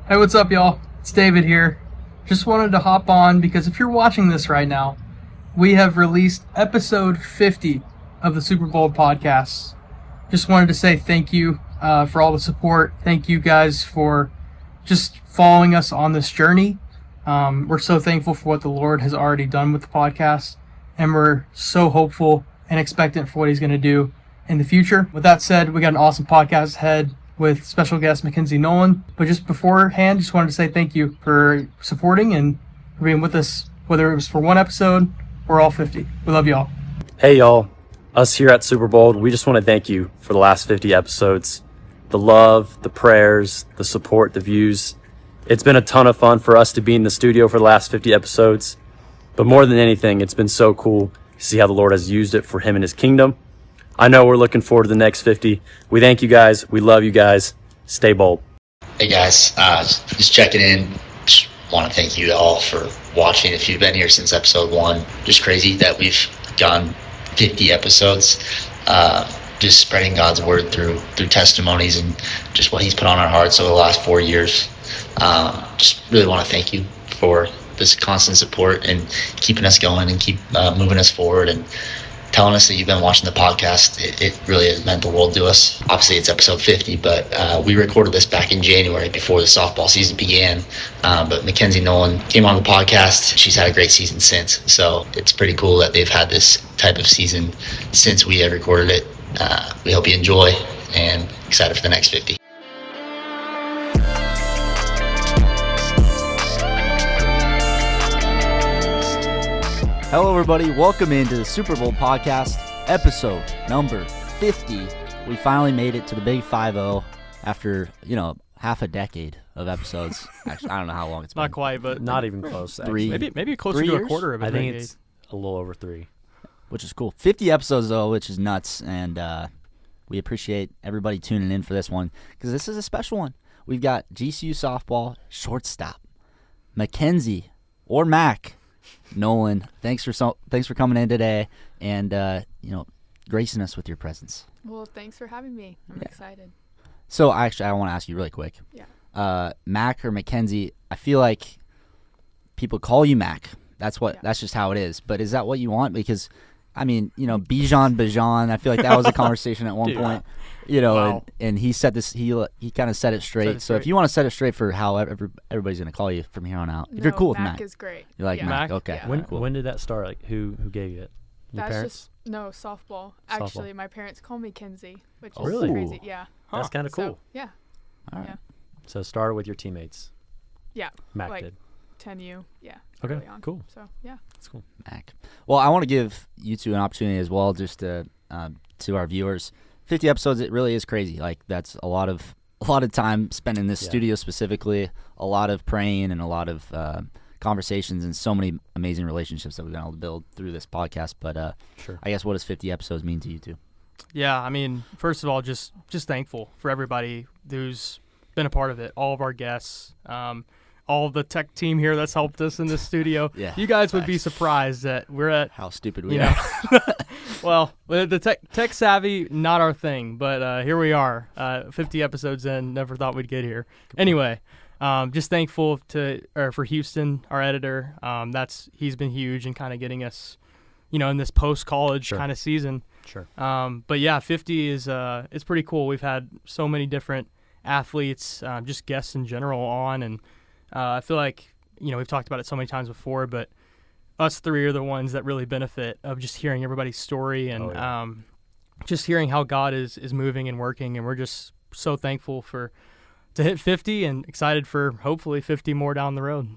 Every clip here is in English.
Hey, what's up, y'all? It's David here. Just wanted to hop on because if you're watching this right now, we have released episode 50 of the Super Bowl podcast. Just wanted to say thank you for all the support. Thank you guys for just following us on this journey. We're so thankful for what the Lord has already done with the podcast, and we're so hopeful and expectant for what he's going to do in the future. With that said, we got an awesome podcast ahead with special guest Mack Nolan. But just beforehand, just wanted to say thank you for supporting and for being with us, whether it was for one episode or all 50. We love y'all. Hey y'all, us here at Super Bowl, we just want to thank you for the last 50 episodes. The love, the prayers, the support, the views. It's been a ton of fun for us to be in the studio for the last 50 episodes. But more than anything, it's been so cool to see how the Lord has used it for him and his kingdom. I know we're looking forward to the next 50. We thank you guys. We love you guys. Stay bold. Hey guys, just checking in. Just want to thank you all for watching. If you've been here since episode 1, just crazy that we've gone 50 episodes. Just spreading God's word through testimonies and just what he's put on our hearts over the last 4 years. Just really want to thank you for this constant support and keeping us going and keep moving us forward and telling us that you've been watching the podcast. It really has meant the world to us. Obviously it's episode 50, but we recorded this back in January before the softball season began. But Mack Nolan came on the podcast. She's had a great season since. So it's pretty cool that they've had this type of season since we had recorded it. We hope you enjoy and excited for the next 50. Hello, everybody. Welcome into the Super Bowl podcast, episode number 50. We finally made it to the big 5-0 after, half a decade of episodes. Actually, I don't know how long it's been. Not quite, but Not even close. maybe closer 3 to years? a quarter of a I think decade. it's a little over 3. Which is cool. 50 episodes, though, which is nuts. And we appreciate everybody tuning in for this one because this is a special one. We've got GCU softball shortstop, Mackenzie or Mack Nolan. Thanks for coming in today and gracing us with your presence. Well, thanks for having me. I'm excited. So actually, I want to ask you really quick. Yeah. Mack or Mackenzie? I feel like people call you Mack. That's just how it is. But is that what you want? Because Bijan. I feel like that was a conversation at one point. Wow. And he said this. He kind of set it straight. So if you want to set it straight for how everybody's going to call you from here on out, if you're cool with Mack, is great. You like Mack? Mack? Okay. Yeah. When did that start? Like who gave you it? Your That's parents? softball. Actually, my parents call me Kenzie, which is Really? crazy. Yeah. That's kind of cool. So, yeah. All right. Yeah. So started with your teammates. Yeah. Mack like did. 10U. Yeah. Okay, early on. cool. So yeah. That's cool. Mack. Well, I want to give you two an opportunity as well, just to our viewers. 50 episodes. It really is crazy. Like that's a lot of time spent in this studio specifically. A lot of praying and a lot of conversations and so many amazing relationships that we've been able to build through this podcast. But Sure. I guess what does 50 episodes mean to you two? Yeah, I mean, first of all, just thankful for everybody who's been a part of it. All of our guests, all of the tech team here that's helped us in the studio. Yeah, you guys would be surprised that we're at How stupid we are. Well, the tech savvy, not our thing, but here we are, 50 episodes in. Never thought we'd get here. Anyway, just thankful for Houston, our editor. He's been huge in kind of getting us, in this post-college kind of season. Sure. But yeah, 50 is it's pretty cool. We've had so many different athletes, just guests in general on, and I feel like we've talked about it so many times before, but us three are the ones that really benefit of just hearing everybody's story and just hearing how God is moving and working, and we're just so thankful to hit 50 and excited for hopefully 50 more down the road.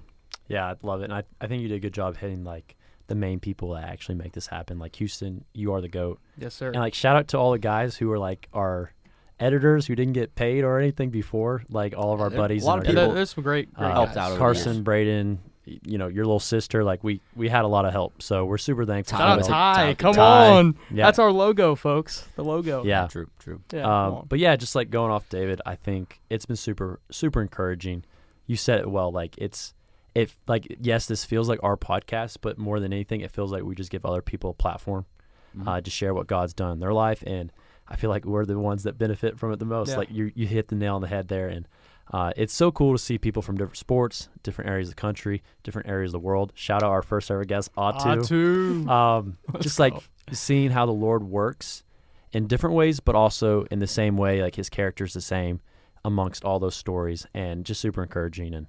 Yeah, I love it, and I think you did a good job hitting like the main people that actually make this happen. Like Houston, you are the GOAT. Yes, sir. And like shout out to all the guys who are like our editors who didn't get paid or anything before, like all of our buddies. A lot and of our people There's some great helped guys. out over the Carson, years. Braden, your little sister. Like we had a lot of help, so we're super thankful. Shout out for Ty. that. Come Ty. on. Yeah. That's our logo, folks. The logo. Yeah. True. Yeah, come on. But yeah, just like going off David, I think it's been super, super encouraging. You said it well. Like yes, this feels like our podcast, but more than anything, it feels like we just give other people a platform to share what God's done in their life, and I feel like we're the ones that benefit from it the most. Yeah. Like you hit the nail on the head there, and It's so cool to see people from different sports, different areas of the country, different areas of the world. Shout out our first ever guest, Atu. Just like seeing how the Lord works in different ways, but also in the same way, like his character's the same amongst all those stories, and just super encouraging, and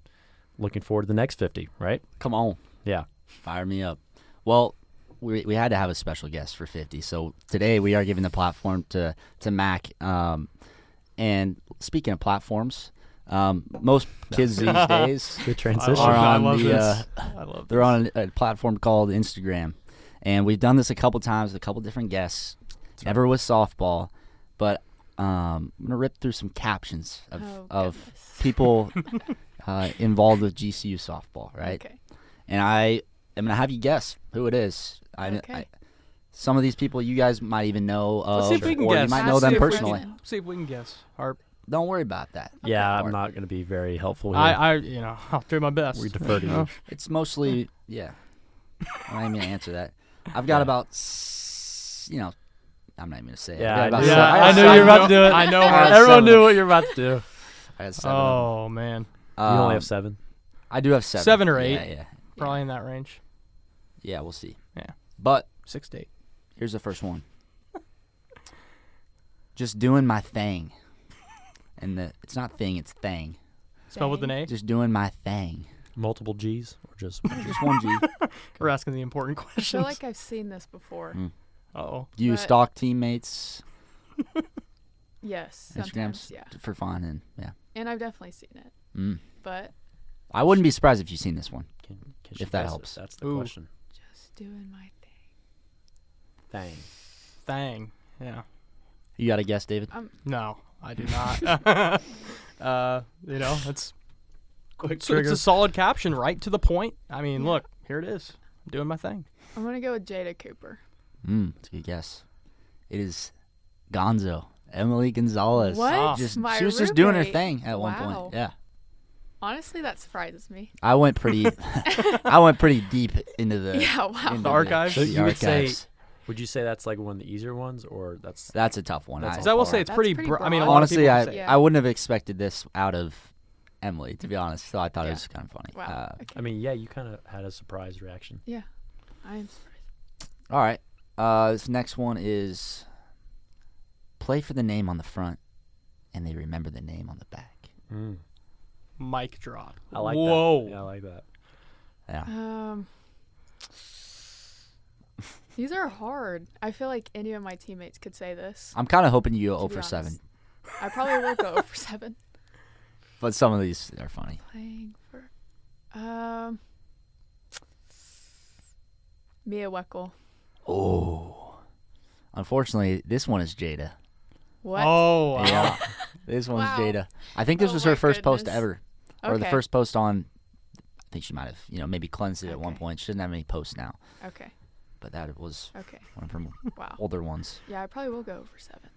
looking forward to the next 50, right? Come on. Yeah. Fire me up. Well, we had to have a special guest for 50, so today we are giving the platform to Mack. And speaking of platforms, most kids these days Good transition. are on they're this. on a platform called Instagram, and we've done this a couple times with a couple different guests. Never with softball, but I'm gonna rip through some captions of people involved with GCU softball, right? Okay. And I am gonna have you guess who it is. Some of these people you guys might even know of, Let's see if we can or guess. you might Let's know see them if we personally. can. See if we can guess. Harp. Don't worry about that. Yeah, I'm Or- not going to be very helpful here. I'll do my best. We defer to you. It's mostly, yeah. I'm not even gonna answer that. I've got about, I'm not even gonna say it. Yeah, I've got I about knew, seven- I got knew seven- you were about to do it. I know. I got Everyone seven. knew what you were about to do. I got 7. Oh man, You only Um, have 7. I do have 7. 7 or 8. Yeah. probably in that range. Yeah, we'll see. Yeah. But 6 to 8. here's the first one. Just doing my thing. And it's not thing, it's thing. Spelled with an A. Just doing my thing. Multiple G's or just Just one G. We're asking the important I questions. feel like I've seen this before. Uh-oh. Do you But- stalk teammates, Yes, Instagrams sometimes, yeah. for fun? And yeah. And I've definitely seen it. Mm. But I wouldn't be surprised if you've seen this one. Can she If that guess it? helps. That's the Ooh. question. just doing my thing. Thing. Yeah. You got a guess, David? No, I do not. It's Quick it's a solid caption, right to the point. I mean, Yeah. look, here it is. I'm doing my thing. I'm going to go with Jada Cooper. It's a good guess. It is Gonzo. Emily Gonzalez. What? She was just doing her roommate. thing at one Wow. point. Yeah. Honestly, that surprises me. I went pretty deep into the Yeah, wow. into The archives? So The you would say- archives. Would you say that's like one of the easier ones, or that's That's a tough one. That's So I will say it's That's pretty. pretty I mean, a broad. lot honestly, of people say- I wouldn't have expected this out of Emily, to be honest. So I thought it Yeah. was kind of funny. Wow. Okay. I mean, yeah, you kind of had a surprise reaction. Yeah. I'm surprised. All right. This next one is play for the name on the front, and they remember the name on the back. mic drop. I like Whoa. that. Yeah, I like that. Yeah. These are hard. I feel like any of my teammates could say this. I'm kind of hoping you go To 0 be for 7, honest. I probably will go 0 for 7. but some of these are funny. Playing for Mia Weckel. Oh. Unfortunately, this one is Jada. What? Oh, wow. Yeah. This one's Wow. Jada. I think this Oh was her my first post goodness. ever. Or the Okay. first post on, I think she might have, maybe cleansed it at one Okay. point. She doesn't have any posts now. Okay. But that was Okay. one of her Wow. older ones. Yeah, I probably will go 0 for 7.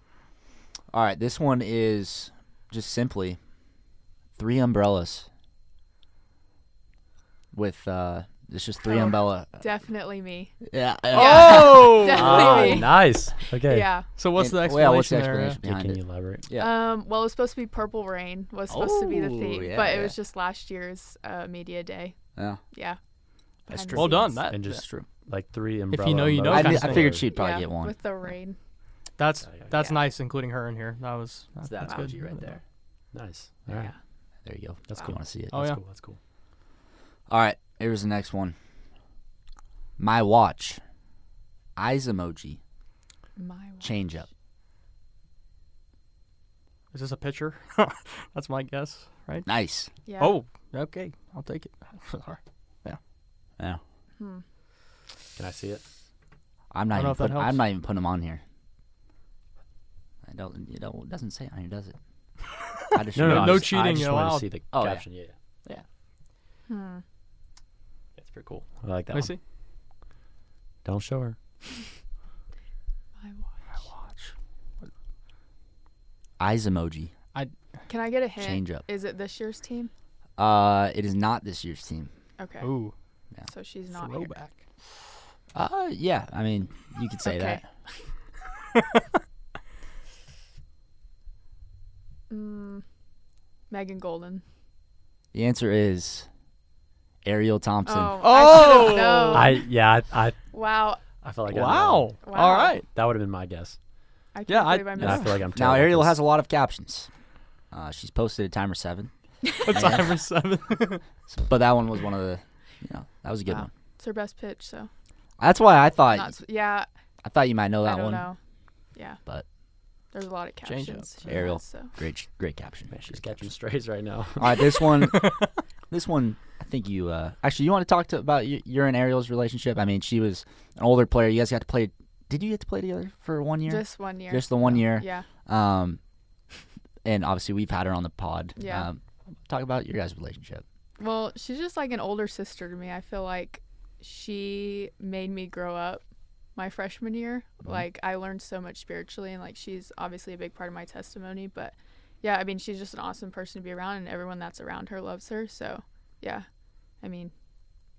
All right, this one is just simply 3 umbrellas with it's just 3 Oh. umbrella. Definitely me. Yeah. Oh, Definitely me. nice. Okay. Yeah. So what's the And- explanation well, what's the there? explanation Yeah, behind can it? you elaborate? Yeah. Well, it was supposed to be Purple Rain. Was supposed to be the Oh, theme, yeah, but it yeah. was just last year's media day. Yeah. Yeah. That's Behind true. the Well done. scenes. That And That's just true. like 3 you umbrella. know, you know emojis kind of I thing. figured she'd probably yeah, get one. with the rain. That's Yeah. nice, including her in here. That's That's good. OG right there. Nice. All right. There you go. That's I cool. want to see it. Oh, That's yeah. cool. That's cool. All right, here's the next one. My watch. Eyes emoji. My watch. Change up. Is this a picture? That's my guess, right? Nice. Yeah. Oh, okay. I'll take it. Sorry. Yeah. Can I see it? I'm not I don't know even if that helps. I'm not even putting them on here. It doesn't say it on here, does it? I just No, showed no, it. no I cheating just wanted allowed. to see the Oh, yeah. caption. Yeah. Hmm. It's pretty cool. I like that Let me one. see. Don't show her. My watch. Eyes emoji. Can I get a hint? Change up. Is it this year's team? It is not this year's team. Okay. Ooh, So she's not here. throwback. Yeah. I mean, you could say Okay. that. Megan Golden. The answer is Ariel Thompson. Oh, Oh! I should have known. I Wow. feel like Wow. Wow. All right. that would have been my guess. I can't Yeah, believe I And missed I feel like I'm Now terrible Ariel at has this. a lot of captions. She's posted a timer 7, What's timer 7? but that one was one of the. That was a good Wow. one. It's her best pitch, so. That's why I thought. Yeah, I thought you might know that I don't one. know. Yeah. But there's a lot of Change captions. she Ariel. has, so. Great caption. Man, she's catching strays right now. All right, this one. I think you. Actually, you want to talk about your and Ariel's relationship? I mean, she was an older player. You guys got to play. Did you get to play together for 1 year? Just 1 year. Just the 1 year. Yeah. And obviously we've had her on the pod. Yeah. Talk about your guys' relationship. Well, she's just like an older sister to me. I feel like she made me grow up my freshman year. Like, I learned so much spiritually, and like, she's obviously a big part of my testimony. But yeah, I mean, she's just an awesome person to be around, and everyone that's around her loves her. So yeah, I mean,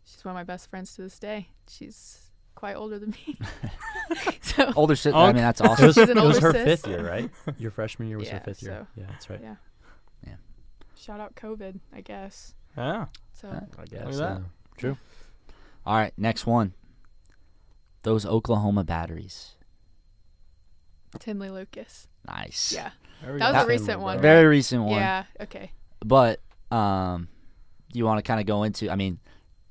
she's one of my best friends to this day. She's quite older than me. So Older sister. I mean, that's awesome. It was, She's an it was older her sis. 5th year, right? Your freshman year was her Yeah, 5th year. so- Yeah, that's right. yeah. Yeah. Shout out COVID, I guess. Yeah. So I guess. Look at that. True. All right, next one. Those Oklahoma batteries. Tinley Lucas. Nice. Yeah. There we That go. was a recent one. Very recent one. Yeah. Okay. But you want to kind of go into? I mean,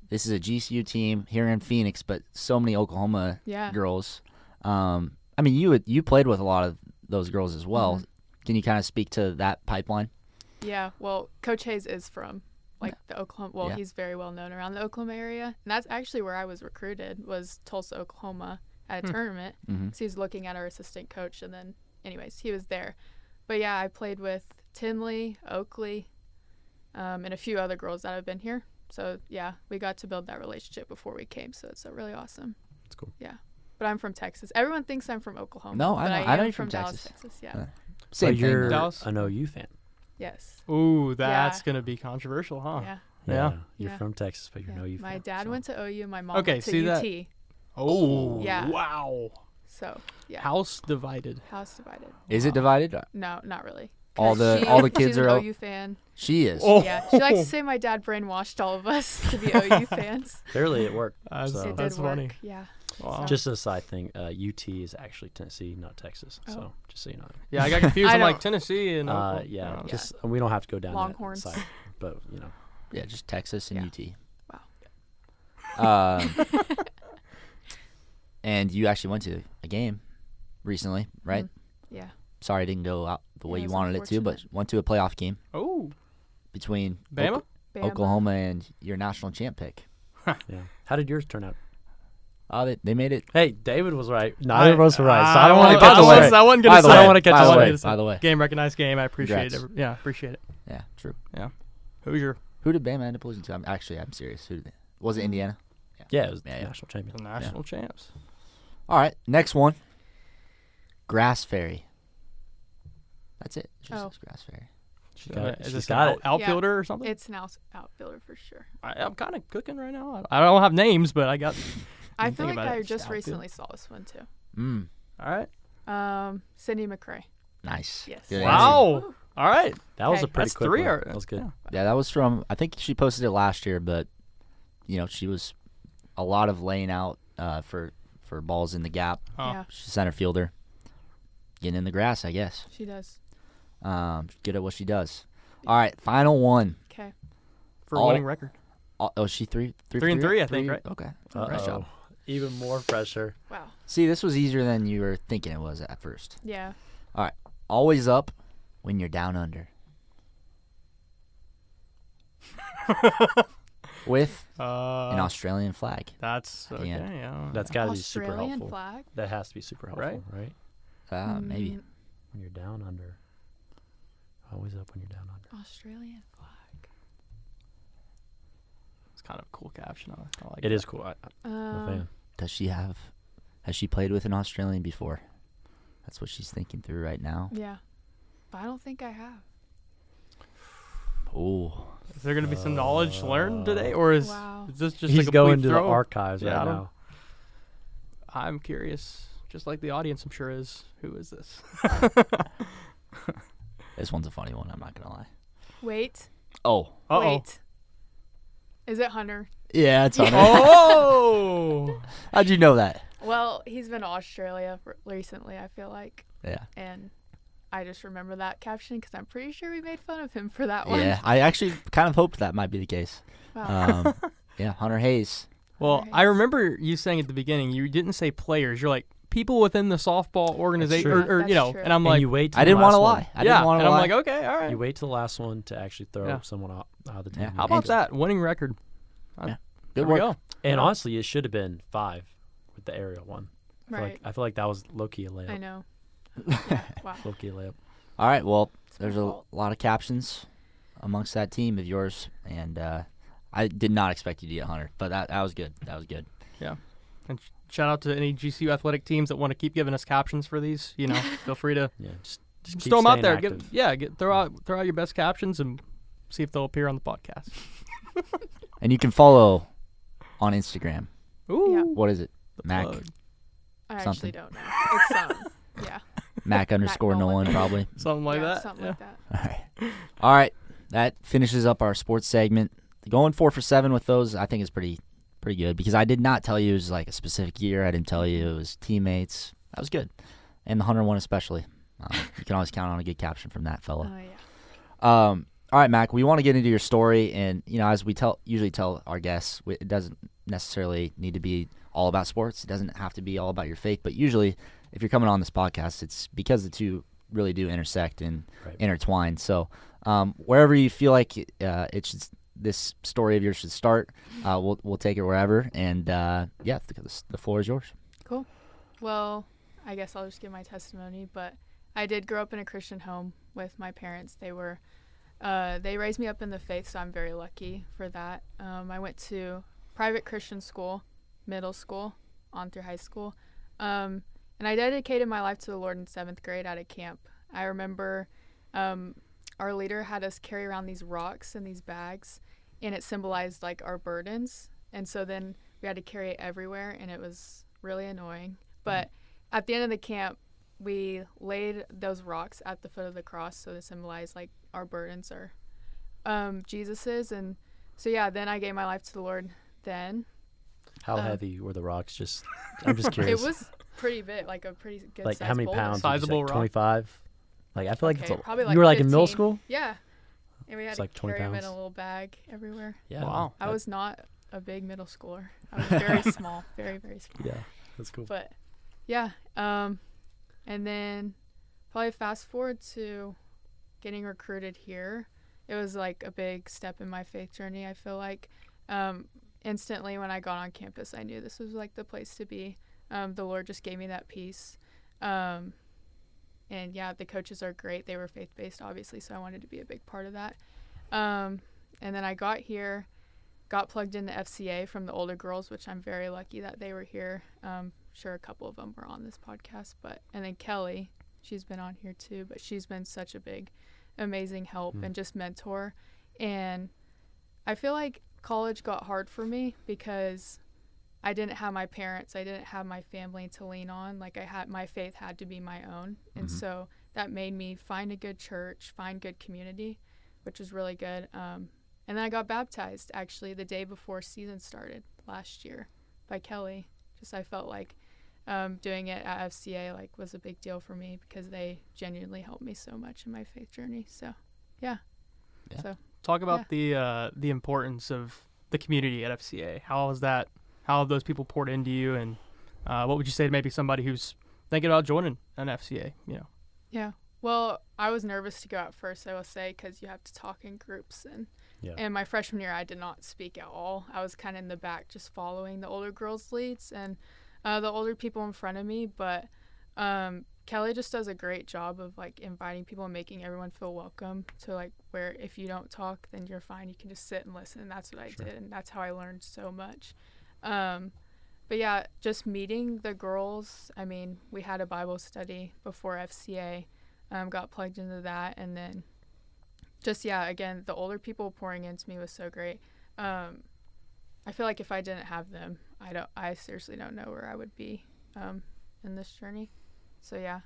this is a GCU team here in Phoenix, but so many Oklahoma Yeah. girls. I mean, you played with a lot of those girls as well. Can you kind of speak to that pipeline? Yeah, well, Coach Hayes is from the Oklahoma. Well, Yeah. he's very well known around the Oklahoma area, and that's actually where I was recruited. Was Tulsa, Oklahoma, at a tournament. So he was looking at our assistant coach, and then, anyways, he was there. But yeah, I played with Tinley, Oakley, and a few other girls that have been here. So yeah, we got to build that relationship before we came. So it's really awesome. That's cool. Yeah, but I'm from Texas. Everyone thinks I'm from Oklahoma. No, but I know. I I know am you're from Dallas, Texas. Texas. Yeah. Yeah. Same But thing. you're though. Dallas? an OU fan. Yes. Ooh, that's Yeah. going to be controversial, huh? Yeah. Yeah. You're Yeah. from Texas, but you're Yeah. an OU fan. My dad so. went to OU. My mom Okay, went to see that? UT. Oh, Yeah. wow. So yeah. House divided. House divided. Is it divided? No, not really. All 'Cause the kids she's are an O- OU fan. She is. Oh. Yeah, she likes to say my dad brainwashed all of us to be OU fans. Clearly, it worked. That's, So- It that's did work. funny. Yeah. Wow. Just a side thing, UT is actually Tennessee, not Texas. Oh. So just so you know. Yeah, I got confused. I I'm like don't- Tennessee and Oklahoma. Yeah, Oh, just we don't have to go down Longhorns. that side, but you know. Yeah, just Texas and Yeah. UT. Wow. And you actually went to a game recently, right? Yeah. Sorry it didn't go out the way Yeah, it you was wanted it to, but unfortunate. went to a playoff game Oh, between Bama? Bama. Oklahoma and your national champ pick. Yeah. How did yours turn out? They made it. Hey, David was right. Neither of us were right. So I I don't want to by catch the us way, straight. I wasn't By gonna the say. way, I want to catch by us the straight. way, It's a by the way. game, recognized game. I appreciate Congrats. it. Yeah, appreciate it. Yeah, true. Hoosier, Who did Bama end up losing to? I'm serious. Who did they? Was it Indiana? Yeah, it was Yeah, the yeah. national champion. the national champs. All right, next one. Grass Fairy. That's it. It just Oh. says Grass Fairy. She got it. Is She's this got an it. outfielder or something? It's an outfielder for sure. I'm kind of cooking right now. I don't have names, but I got. I Think feel like about I it. just Outfield. recently saw this one too. All right. Cindy McCrae. Nice. Yes. Good Wow. answer. All right. That was a Okay. pretty That's quick three. one. That was good. Yeah. Yeah, that was from. I think she posted it last year, but she was a lot of laying out for balls in the gap. Oh. Yeah, She's a center fielder, getting in the grass, I guess. she does. Good at what she does. All right, final one. Okay. For a All- winning record. Oh, she three and three, I think, right? Okay. Uh-oh. Nice job. Even more pressure. Wow. See, this was easier than you were thinking it was at first. Yeah. Always up when you're down under. With an Australian flag. That's at okay. the end. Yeah. That's got to be super Australian helpful. flag. That has to be super helpful, right? Maybe. Mm, When you're down under. Always up when you're down under. Australian flag. It's kind of a cool caption. I like It is cool. I'm a Um, fan. Has she played with an Australian before? That's what she's thinking through right now. Yeah. But I don't think I have. Oh. Is there going to be some knowledge learned today, or is Wow. this just He's a going complete to the throw? archives Yeah, I right don't- now. I'm curious, just like the audience, I'm sure is. Who is this? This one's a funny one, I'm not going to lie. Wait. Oh. Uh-oh. Wait. Is it Hunter? Yeah, it's Hunter. Oh. How'd you know that? Well, he's been to Australia recently, I feel like. Yeah. And I just remember that caption because I'm pretty sure we made fun of him for that one. Yeah, I actually kind of hoped that might be the case. Wow. Yeah, Hunter Hayes. Well, Hunter I Hayes. remember you saying at the beginning you didn't say players. You're like people within the softball organization, true. or That's you know. true. And I'm And like, you wait. Till I didn't want to lie. I didn't want to and lie. I'm like, okay, all right. You wait till the last one to actually throw Yeah. someone out of the team. Yeah. How about that winning record? Yeah. There Good we work. go. And Yeah. honestly, it should have been 5 with the aerial one. Right. I feel like that was low-key a layup. I know. Yeah, wow. Low-key a layup. All right, well, there's a fault. lot of captions amongst that team of yours, and I did not expect you to get Hunter, but that was good. That was good. And shout out to any GCU athletic teams that want to keep giving us captions for these. You know, feel free to Yeah, just just keep throw them out staying there. active. Throw out your best captions and see if they'll appear on the podcast. And you can follow on Instagram. Ooh, Yeah. What is it? the Mac plug. I Something. actually don't know. It's yeah. Mac underscore Nolan. Nolan probably. Something like yeah, that. Something yeah. like that. All right. All right. That finishes up our sports segment. Going 4 for 7 with those, I think is pretty good because I did not tell you it was like a specific year. I didn't tell you it was teammates. That was good, and the Hunter one especially. You can always count on a good caption from that fella. Oh yeah. All right, Mac. We want to get into your story, and as we usually tell our guests, it doesn't necessarily need to be all about sports. It doesn't have to be all about your faith, but usually, if you're coming on this podcast, it's because the two really do intersect and Right. intertwine. So, wherever you feel like this story of yours should start, we'll take it wherever. And the floor is yours. Cool. Well, I guess I'll just give my testimony, but I did grow up in a Christian home with my parents. They raised me up in the faith, so I'm very lucky for that. I went to private Christian school, middle school, on through high school. And I dedicated my life to the Lord in 7th grade at a camp. I remember our leader had us carry around these rocks in these bags, and it symbolized like our burdens. And so then we had to carry it everywhere, and it was really annoying. But at the end of the camp, we laid those rocks at the foot of the cross, so to symbolize like our burdens are Jesus's. And so then I gave my life to the Lord then. How heavy were the rocks? I'm just curious. It was pretty big, like a pretty good like size how many boulder. pounds? Sizable Like rock? 25. Like I feel like Okay, it's probably you like were like in middle 15. school. Yeah. And we had It's to like 20 carry them in pounds. a little bag everywhere. Yeah. Wow. I was not a big middle schooler. I was very small, very, very small. Yeah, that's cool. But yeah, and then probably fast forward to getting recruited here. It was like a big step in my faith journey. I feel like instantly when I got on campus, I knew this was like the place to be. The Lord just gave me that peace. And yeah, the coaches are great. They were faith-based, obviously, so I wanted to be a big part of that. And then I got here, got plugged into FCA from the older girls, which I'm very lucky that they were here. Sure, a couple of them were on this podcast, and then Kelly, she's been on here too, but she's been such a big, amazing help and just mentor. And I feel like college got hard for me because I didn't have my parents, I didn't have my family to lean on. Like my faith had to be my own. And so that made me find a good church, find good community, which was really good. And then I got baptized actually the day before season started last year by Kelly. I felt like doing it at FCA was a big deal for me because they genuinely helped me so much in my faith journey. So, yeah. So Talk about the importance of the community at FCA. How have those people poured into you, and what would you say to maybe somebody who's thinking about joining an FCA? Yeah. Well, I was nervous to go at first, I will say, because you have to talk in groups. And my freshman year, I did not speak at all. I was kind of in the back just following the older girls' leads and the older people in front of me. But Kelly just does a great job of, inviting people and making everyone feel welcome to, where if you don't talk, then you're fine. You can just sit and listen. And that's what I did. And that's how I learned so much. But yeah, just meeting the girls. I mean, we had a Bible study before FCA, got plugged into that. And then again, the older people pouring into me was so great. I feel like if I didn't have them, I seriously don't know where I would be in this journey. So yeah,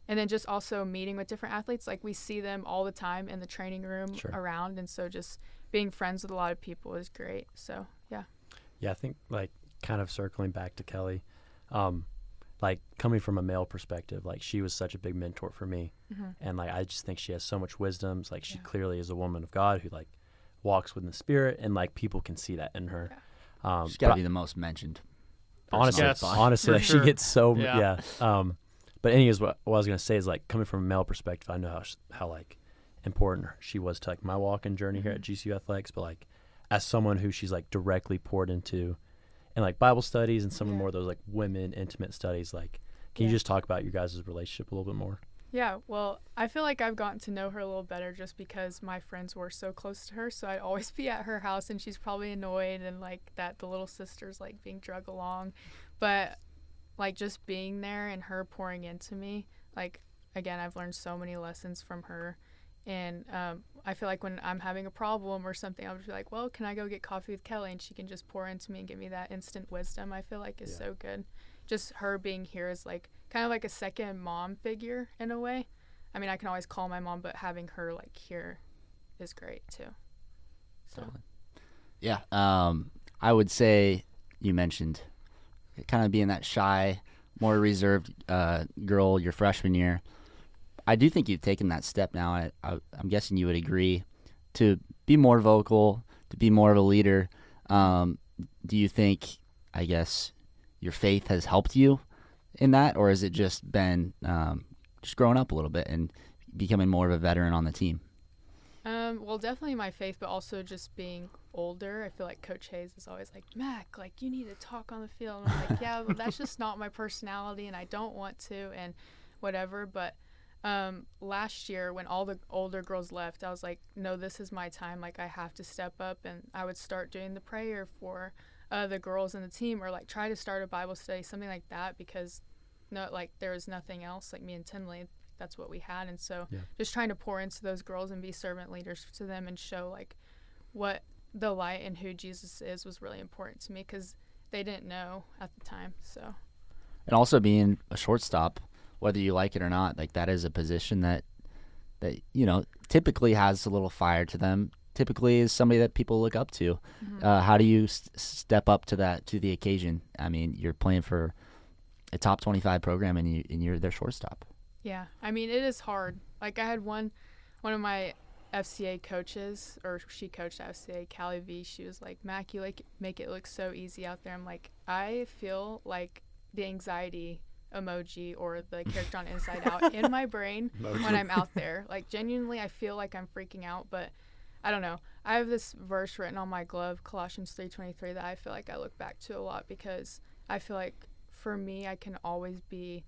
And then just also meeting with different athletes. Like we see them all the time in the training room Sure. around. And so just being friends with a lot of people is great. So, yeah. Yeah, I think like kind of circling back to Kelly, like coming from a male perspective, like she was such a big mentor for me. And like I just think she has so much wisdom. It's like she clearly is a woman of God who like walks within the Spirit, and like people can see that in her. She's got to be the most mentioned. Honestly, Yes, honestly, like sure. she gets so Yeah. But anyways, what I was gonna say is like coming from a male perspective, I know how like important she was to like my walking journey here at GCU Athletics. But like as someone who she's like directly poured into, and like Bible studies and some of more of those like women intimate studies, like can you just talk about your guys' relationship a little bit more? Yeah, well, I feel like I've gotten to know her a little better just because my friends were so close to her. So I'd always be at her house and she's probably annoyed and like that the little sister's like being drug along. But like just being there and her pouring into me, like again, I've learned so many lessons from her. And I feel like when I'm having a problem or something, I'll just be like, well, can I go get coffee with Kelly? And she can just pour into me and give me that instant wisdom. I feel like is so good. Just her being here is like kind of like a second mom figure in a way. I mean, I can always call my mom, but having her like here is great too. So. Totally. Yeah. I would say you mentioned kind of being that shy, more reserved girl your freshman year. I do think you've taken that step now. I'm guessing you would agree to be more vocal, to be more of a leader. Do you think, I guess, your faith has helped you in that, or has it just been just growing up a little bit and becoming more of a veteran on the team? Well, definitely my faith, but also just being older. I feel like Coach Hayes is always like, Mac, like you need to talk on the field. And I'm like, yeah, well, that's just not my personality, and I don't want to, and whatever. But last year when all the older girls left, I was like, no, this is my time. Like I have to step up, and I would start doing the prayer for the girls in the team, or like try to start a Bible study, something like that, because there was nothing else. Like me and Tinley, that's what we had. And so just trying to pour into those girls and be servant leaders to them and show like what the light and who Jesus is was really important to me, because they didn't know at the time. So, and also being a shortstop, whether you like it or not, like that is a position that typically has a little fire to them, typically is somebody that people look up to. How do you step up to the occasion? I mean, you're playing for a top 25 program and you're their shortstop. Yeah, I mean, it is hard. Like I had one of my FCA coaches, or she coached FCA, Callie V. She was like, Mac, you like make it look so easy out there. I'm like, I feel like the anxiety emoji or the character on Inside Out in my brain when I'm out there. Like genuinely, I feel like I'm freaking out, but I don't know. I have this verse written on my glove, Colossians 3:23, that I feel like I look back to a lot, because I feel like for me, I can always be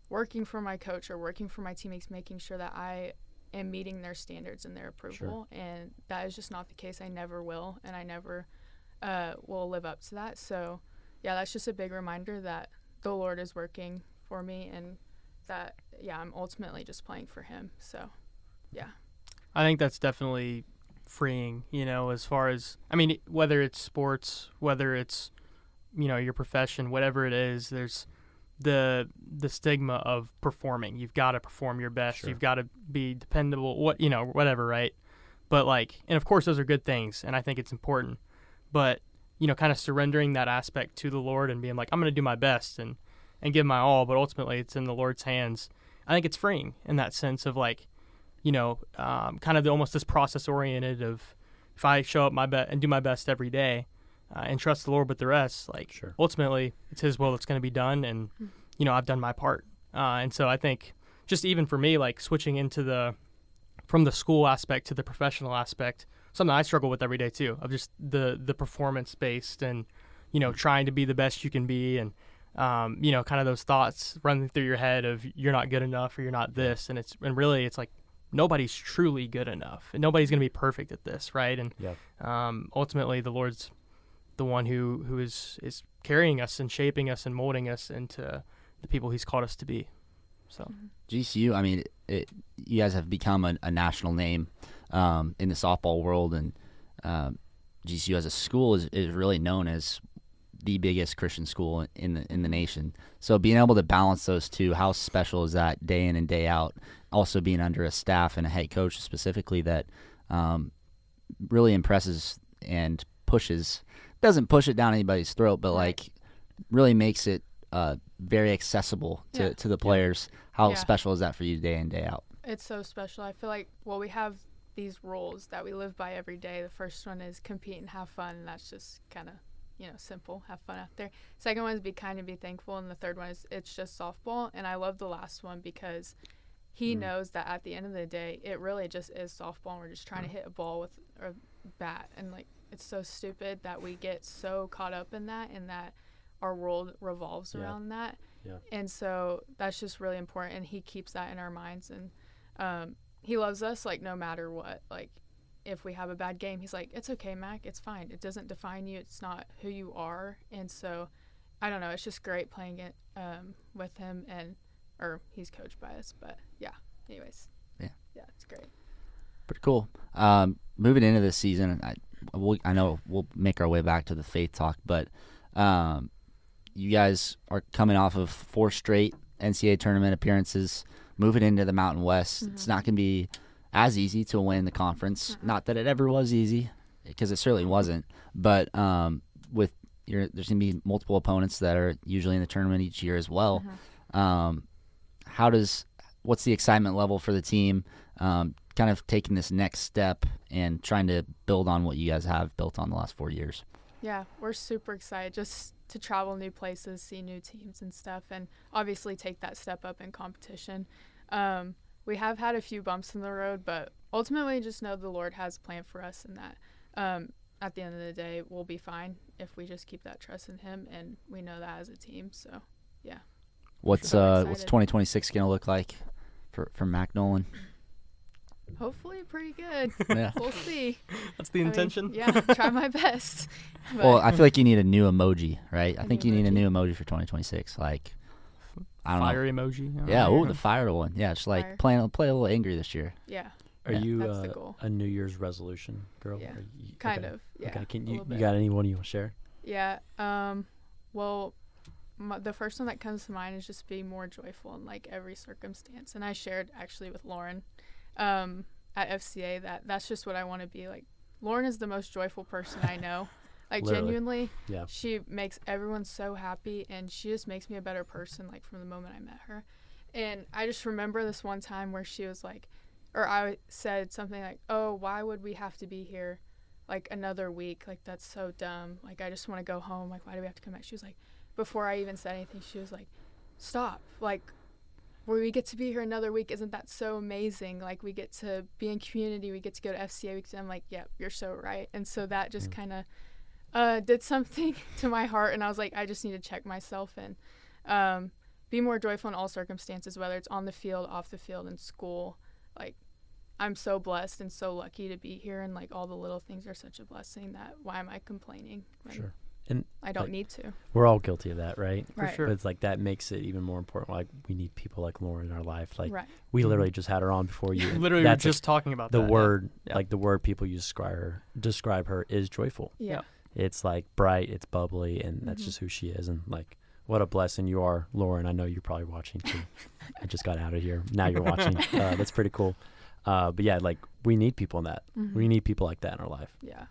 working for my coach or working for my teammates, making sure that I am meeting their standards and their approval. And that is just not the case. I never will, and I never will live up to that. So yeah, that's just a big reminder that the Lord is working for me, and that I'm ultimately just playing for him. So yeah, I think that's definitely freeing, as far as, I mean, whether it's sports, whether it's your profession, whatever it is, there's the stigma of performing. You've got to perform your best. You've got to be dependable, whatever, right? But and of course those are good things, and I think it's important, but kind of surrendering that aspect to the Lord and being like, I'm going to do my best and give my all, but ultimately it's in the Lord's hands. I think it's freeing in that sense of kind of almost this process oriented of, if I show up and do my best every day and trust the Lord with the rest, ultimately it's his will that's going to be done, and I've done my part. And so I think just even for me, switching from the school aspect to the professional aspect, something I struggle with every day too, of just the performance based and trying to be the best you can be, and kind of those thoughts running through your head of you're not good enough or you're not this, and really it's like nobody's truly good enough, and nobody's going to be perfect at this, right? And ultimately the Lord's the one who is carrying us and shaping us and molding us into the people he's called us to be. So GCU, I mean, you guys have become a national name in the softball world, and GCU as a school is really known as the biggest Christian school in the nation. So being able to balance those two, how special is that day in and day out? Also being under a staff and a head coach specifically that really impresses and doesn't push it down anybody's throat, but like really makes it very accessible to the players. How special is that for you day in, day out? It's so special. I feel like, we have these rules that we live by every day. The first one is compete and have fun, and that's just kind of, simple. Have fun out there. Second one is be kind and be thankful, and the third one is it's just softball. And I love the last one because he knows that at the end of the day, it really just is softball, and we're just trying to hit a ball with a bat. And, like, it's so stupid that we get so caught up in that and that our world revolves around that. Yeah. And so that's just really important, and he keeps that in our minds. And he loves us, like, no matter what. Like, if we have a bad game, he's like, it's okay, Mac, it's fine. It doesn't define you. It's not who you are. And so, I don't know, it's just great playing it with him, or he's coached by us. But, anyways. Yeah, it's great. Pretty cool. Moving into this season, I know we'll make our way back to the faith talk, but you guys are coming off of 4 straight NCAA tournament appearances, moving into the Mountain West. It's not going to be as easy to win the conference. Not that it ever was easy, because it certainly wasn't. But there's going to be multiple opponents that are usually in the tournament each year as well. What's the excitement level for the team? Kind of taking this next step and trying to build on what you guys have built on the last 4 years. Yeah, we're super excited just to travel new places, see new teams and stuff, and obviously take that step up in competition. We have had a few bumps in the road, but ultimately just know the Lord has a plan for us, and that at the end of the day, we'll be fine if we just keep that trust in Him, and we know that as a team. So, yeah. What's 2026 going to look like for Mack Nolan? Hopefully pretty good. Yeah. We'll see. That's the intention. Try my best. But Well, I feel like you need a new emoji, right? I think you need a new emoji for 2026. Like, I don't Fire know. emoji. Yeah, the fire one. Yeah, just like play a little angry this year. Yeah. Are Yeah, you that's the goal. a New Year's resolution girl? Yeah. You, Kind of. Yeah. Okay. Can a you little bit. got anyone you want to share? Yeah. Well, the first one that comes to mind is just being more joyful in like every circumstance. And I shared actually with Lauren at FCA that's just what I want to be. Like, Lauren is the most joyful person I know. Like, genuinely, she makes everyone so happy, and she just makes me a better person, like, from the moment I met her. And I just remember this one time where she was like, or I said something like, oh, why would we have to be here, like, another week? Like, that's so dumb. Like, I just want to go home. Like, why do we have to come back? She was like, before I even said anything, she was like, stop. Like, we get to be here another week. Isn't that so amazing? Like, we get to be in community. We get to go to FCA weeks. And I'm like, yep, you're so right. And so that just kind of did something to my heart. And I was like, I just need to check myself and be more joyful in all circumstances, whether it's on the field, off the field, in school. Like, I'm so blessed and so lucky to be here. And, like, all the little things are such a blessing that why am I complaining? Like, Sure. And I don't need to. We're all guilty of that, right? Right. For sure. But it's like that makes it even more important. Like, we need people like Lauren in our life. Like, Right. we literally just had her on before you. Literally, we're just talking about the that. word. Yeah. Like, the word people use to describe her is joyful. Yeah. It's like bright, it's bubbly, and that's just who she is. And like, what a blessing you are, Lauren. I know you're probably watching too. I just got out of here. Now you're watching. That's pretty cool. But yeah, like, we need people in that. We need people like that in our life. Yeah.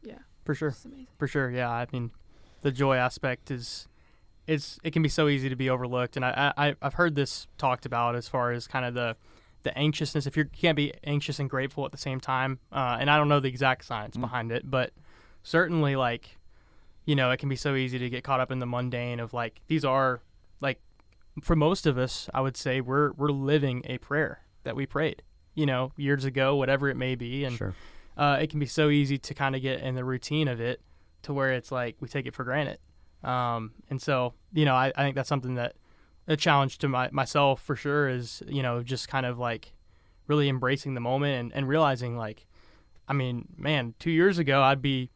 Yeah. For sure. It's amazing. For sure. Yeah. I mean, the joy aspect it can be so easy to be overlooked. And I've heard this talked about as far as kind of the anxiousness. If you can't be anxious and grateful at the same time. And I don't know the exact science behind it, but certainly, like, you know, it can be so easy to get caught up in the mundane of, like, these are, like, for most of us, I would say we're living a prayer that we prayed, you know, years ago, whatever it may be. And Sure. It can be so easy to kind of get in the routine of it to where it's like we take it for granted. And so, you know, I think that's something that a challenge to myself for sure is, you know, just kind of like really embracing the moment and realizing, like, I mean, man, 2 years ago, I'd be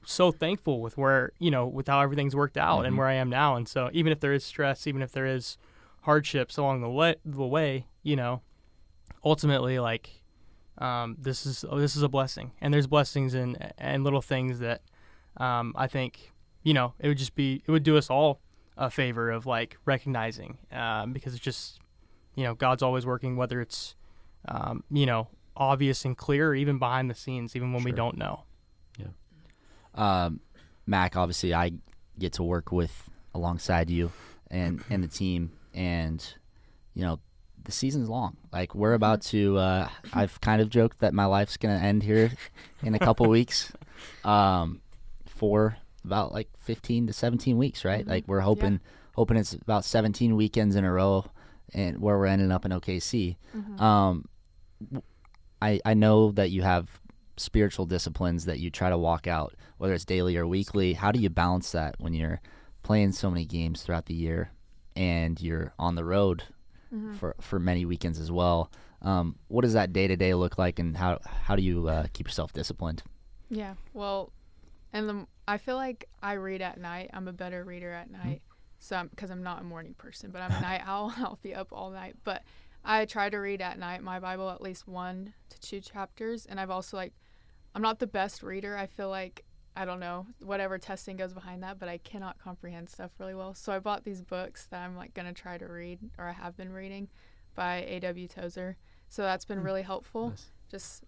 so thankful with where, you know, with how everything's worked out and where I am now. And so even if there is stress, even if there is hardships along the way, you know, ultimately, like, this is a blessing, and there's blessings and little things that I think, it would do us all a favor of like recognizing, because it's just, God's always working, whether it's, obvious and clear, or even behind the scenes, even when we don't know. Yeah. Mac, obviously I get to work with alongside you and the team, and the season's long. Like, we're about to I've kind of joked that my life's gonna end here in a couple weeks, for about like 15 to 17 weeks, right? Mm-hmm. Like, we're hoping it's about 17 weekends in a row, and where we're ending up in OKC. Mm-hmm. I know that you have spiritual disciplines that you try to walk out, whether it's daily or weekly. How do you balance that when you're playing so many games throughout the year and you're on the road for many weekends as well? What does that day-to-day look like, and how do you keep yourself disciplined? Yeah, well, I feel like I read at night. I'm a better reader at night, because I'm not a morning person, but I'm a night owl. I'll be up all night, but I try to read at night my Bible, at least 1 to 2 chapters. And I've also, I'm not the best reader. I feel like, I don't know, whatever testing goes behind that, but I cannot comprehend stuff really well. So I bought these books that I'm going to try to read, or I have been reading, by A.W. Tozer. So that's been really helpful. Nice.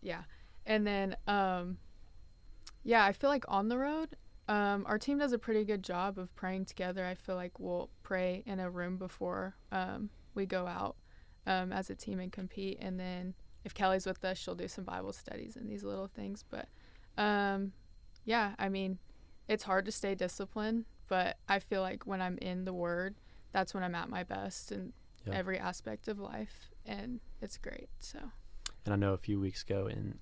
And then, I feel like on the road, our team does a pretty good job of praying together. I feel like we'll pray in a room before we go out as a team and compete. And then if Kelly's with us, she'll do some Bible studies and these little things. But it's hard to stay disciplined, but I feel like when I'm in the Word, that's when I'm at my best in every aspect of life, and it's great. So. And I know a few weeks ago in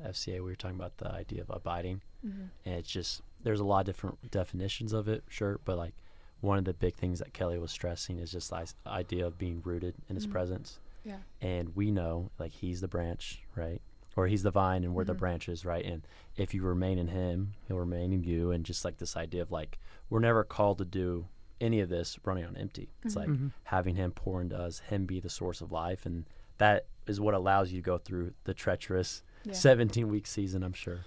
FCA, we were talking about the idea of abiding, and it's just, there's a lot of different definitions of it, sure, but like one of the big things that Kelly was stressing is just the idea of being rooted in his presence. Yeah. And we know, like, he's the branch, right? Or he's the vine and we're the branches, right? And if you remain in him, he'll remain in you. And just like this idea of like, we're never called to do any of this running on empty. It's like having him pour into us, him be the source of life. And that is what allows you to go through the treacherous 17-week season, I'm sure.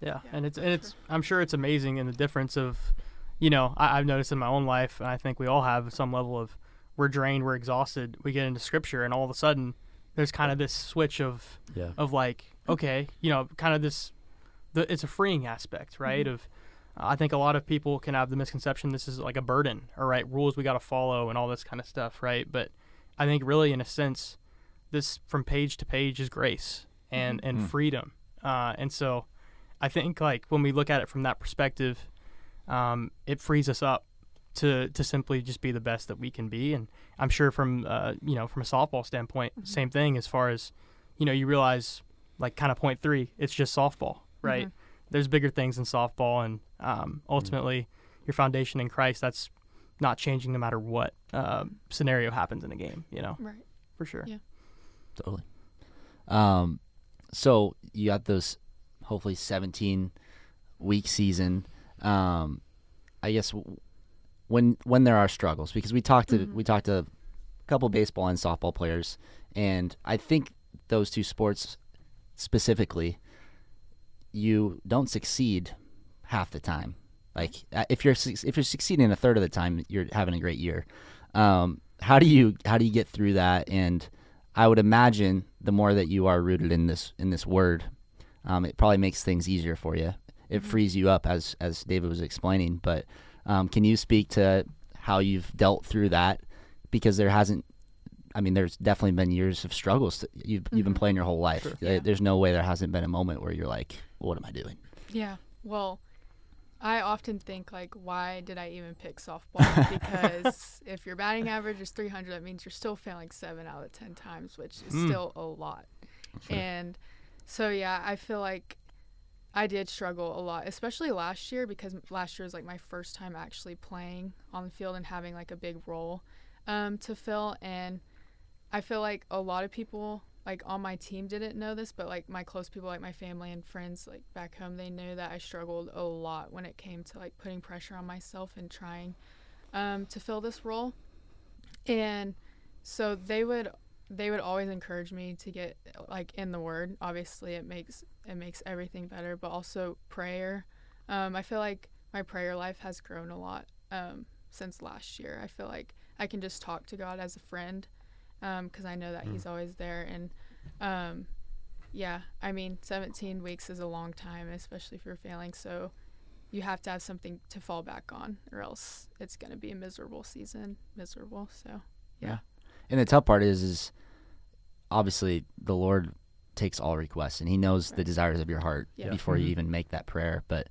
Yeah, and it's I'm sure it's amazing in the difference of, I've noticed in my own life, and I think we all have some level of, we're drained, we're exhausted, we get into scripture, and all of a sudden there's kind of this switch of like, okay, kind of this, it's a freeing aspect, right? Of, I think a lot of people can have the misconception this is like a burden, or right, rules we got to follow and all this kind of stuff, right? But I think really in a sense, this from page to page is grace and freedom. And so I think like when we look at it from that perspective, it frees us up to simply just be the best that we can be. And I'm sure from, from a softball standpoint, same thing as far as, you realize like kind of point 3, it's just softball, right? There's bigger things in softball, and ultimately your foundation in Christ, that's not changing no matter what scenario happens in a game, Right. For sure. Yeah. Totally. So you got those hopefully 17-week season. I guess when there are struggles, because we talked to a couple baseball and softball players, and I think those two sports specifically, you don't succeed half the time. Like if you're succeeding a third of the time, you're having a great year. How do you get through that? And I would imagine the more that you are rooted in this word, it probably makes things easier for you. It frees you up, as David was explaining. But can you speak to how you've dealt through that? Because there's definitely been years of struggles. You've been playing your whole life. Sure. Yeah. There's no way there hasn't been a moment where you're like, what am I doing? Yeah. Well, I often think, like, why did I even pick softball? Because if your batting average is 300, that means you're still failing 7 out of 10 times, which is still a lot. Sure. And so, I feel like I did struggle a lot, especially last year, because last year was, like, my first time actually playing on the field and having, like, a big role to fill. And I feel like a lot of people, like, on my team didn't know this, but, like, my close people, like my family and friends, like, back home, they knew that I struggled a lot when it came to, like, putting pressure on myself and trying to fill this role. And so they would always encourage me to get, like, in the Word. Obviously, it makes everything better, but also prayer. I feel like my prayer life has grown a lot since last year. I feel like I can just talk to God as a friend because I know that He's always there. And yeah, I mean, 17 weeks is a long time, especially if you're failing. So you have to have something to fall back on, or else it's going to be a miserable season. Miserable. So yeah. And the tough part is obviously the Lord takes all requests, and He knows the desires of your heart before you even make that prayer. But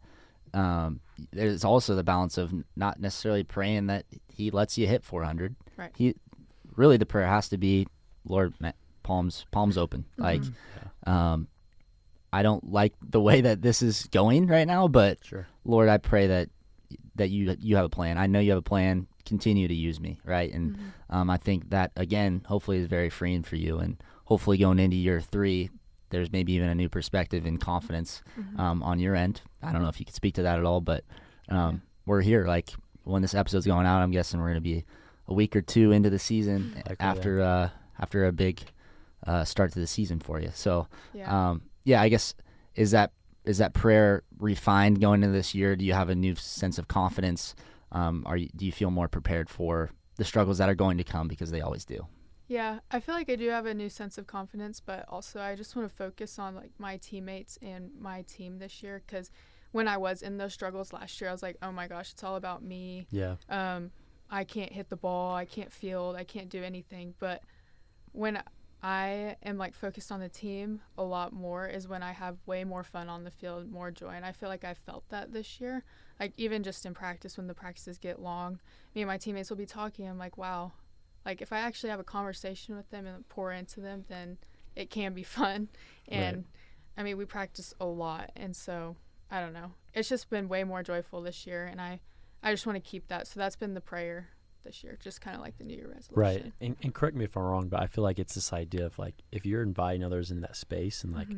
there's also the balance of not necessarily praying that He lets you hit 400. Right. Really, the prayer has to be, Lord, palms open. Like, I don't like the way that this is going right now, but Lord, I pray that you have a plan. I know you have a plan. Continue to use me, right? And I think that, again, hopefully is very freeing for you. And hopefully going into year 3, there's maybe even a new perspective and confidence on your end. I don't know if you could speak to that at all, but we're here. Like, when this episode's going out, I'm guessing we're going to be a week or 2 into the season after a big start to the season for you. So, I guess is that prayer refined going into this year? Do you have a new sense of confidence? Do you feel more prepared for the struggles that are going to come, because they always do? Yeah, I feel like I do have a new sense of confidence, but also I just want to focus on like my teammates and my team this year, because when I was in those struggles last year, I was like, oh my gosh, it's all about me. Yeah. I can't hit the ball, I can't field, I can't do anything. But when I am like focused on the team a lot more is when I have way more fun on the field, more joy. And I feel like I felt that this year. Like, even just in practice, when the practices get long, me and my teammates will be talking. I'm like, wow, like if I actually have a conversation with them and pour into them, then it can be fun. And I mean, we practice a lot. And so I don't know. It's just been way more joyful this year. And I just want to keep that. So that's been the prayer this year, just kind of like the New Year resolution. Right. And correct me if I'm wrong, but I feel like it's this idea of like, if you're inviting others into that space and like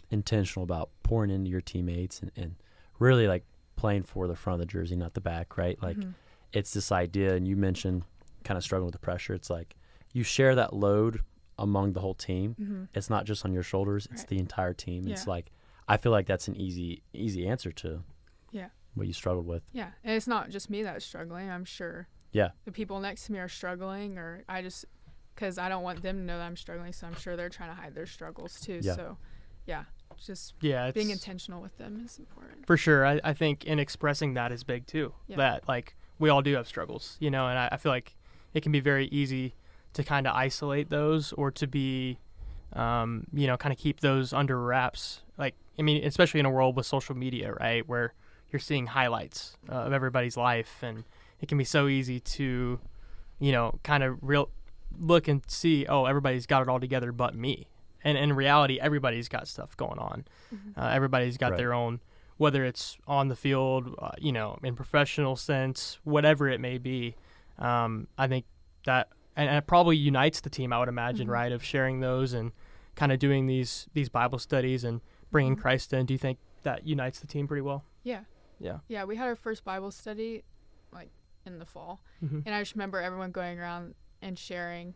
intentional about pouring into your teammates and really like playing for the front of the jersey, not the back, right? Like it's this idea, and you mentioned kind of struggling with the pressure. It's like you share that load among the whole team. It's not just on your shoulders, it's the entire team. Yeah. It's like, I feel like that's an easy answer to what you struggled with. Yeah. And it's not just me that's struggling, I'm sure. Yeah. The people next to me are struggling, or because I don't want them to know that I'm struggling, so I'm sure they're trying to hide their struggles too. Yeah. So, just being intentional with them is important. For sure. I think in expressing that is big too. Yeah. That, like, we all do have struggles, and I feel like it can be very easy to kind of isolate those, or to be, kind of keep those under wraps. Like, I mean, especially in a world with social media, right, where you're seeing highlights of everybody's life, and it can be so easy to, kind of look and see, oh, everybody's got it all together but me. And in reality, everybody's got stuff going on. Everybody's got their own, whether it's on the field, in professional sense, whatever it may be. I think that, and it probably unites the team, I would imagine, right, of sharing those and kind of doing these Bible studies and bringing Christ in. Do you think that unites the team pretty well? Yeah. Yeah. Yeah, we had our first Bible study, like, in the fall. And I just remember everyone going around and sharing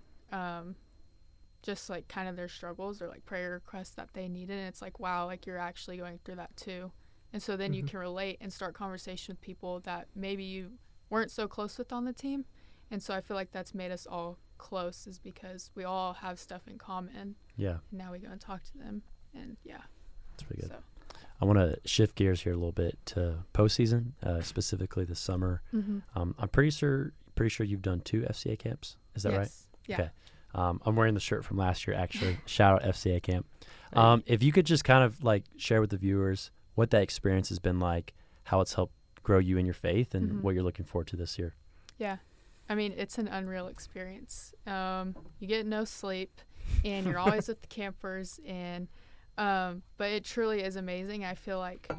just, like, kind of their struggles or, like, prayer requests that they needed. And it's like, wow, like, you're actually going through that too. And so then you can relate and start conversation with people that maybe you weren't so close with on the team. And so I feel like that's made us all close, is because we all have stuff in common. Yeah. And now we go and talk to them. And, That's pretty good. So. I want to shift gears here a little bit to postseason, specifically this summer. I'm pretty sure you've done 2 FCA camps. Is that right? Yeah. Okay. I'm wearing the shirt from last year, actually. Shout out FCA camp. If you could just kind of like share with the viewers what that experience has been like, how it's helped grow you in your faith, and what you're looking forward to this year. Yeah. I mean, it's an unreal experience. You get no sleep, and you're always with the campers, and but it truly is amazing. I feel like